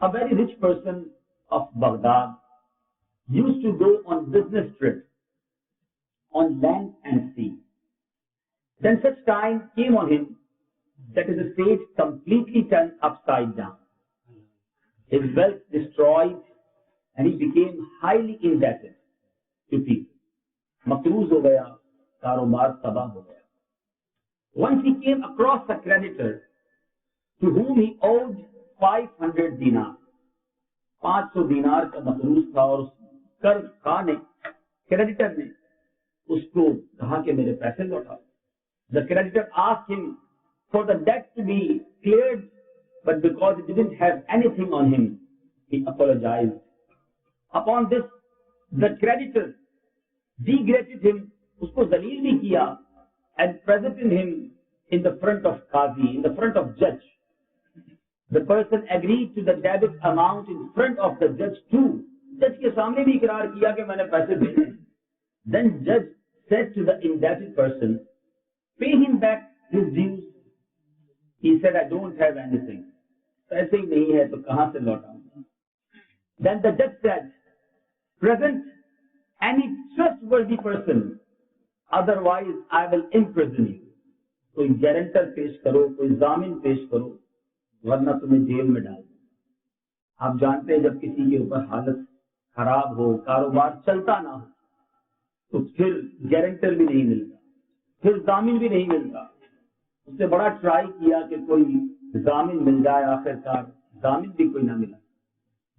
a very rich person of Baghdad, used to go on business trips on land and sea. Then such time came on him that his estate completely turned upside down. His wealth destroyed and he became highly indebted to people. Makroos ho gaya, karobar tabah ho gaya. Once he came across a creditor to whom he owed 500 dinar. 500 dinar का मकरूज था और कर्ज खा ने creditor ने उसको कहा कि मेरे पैसे लौटाओ. The creditor asked him for the debt to be cleared, but because he didn't have anything on him, he apologized. Upon this, the creditor degraded him, उसको जलील भी किया, and presented him in the front of Qazi, in the front of judge. The person agreed to the debit amount in front of the judge too. Judge के सामने भी इकरार किया कि मैंने पैसे देने. Then judge said to the indebted person, pay him back his dues. He said, I don't have anything. पैसे ही नहीं है तो कहाँ से लौटाऊंगा? Then the judge said, present any trustworthy person, otherwise I will imprison you. कोई guarantor पेश करो, कोई जामिन पेश करो, वरना तुम्हें जेल में डाल दूं. आप जानते हैं जब किसी के ऊपर हालत खराब हो, कारोबार चलता ना हो, तो फिर गारंटर भी नहीं मिलता, फिर जामिन भी नहीं मिलता. उसने बड़ा ट्राई किया कि कोई जामिन मिल जाए, आखिरकार जामिन भी कोई ना मिला.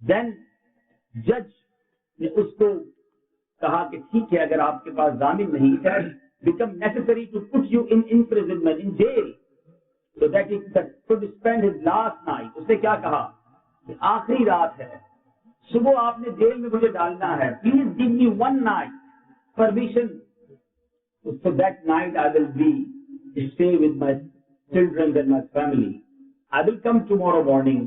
देन जज ने उसको कहा कि ठीक है, अगर आपके पास जामिन नहीं है, become necessary to put you in imprisonment, in jail, so that he could spend his last night. उसने क्या कहा कि आखिरी रात है, सुबह आपने जेल में मुझे डालना है, please give me one night permission, so that night I will stay with my children and my family. I will come tomorrow morning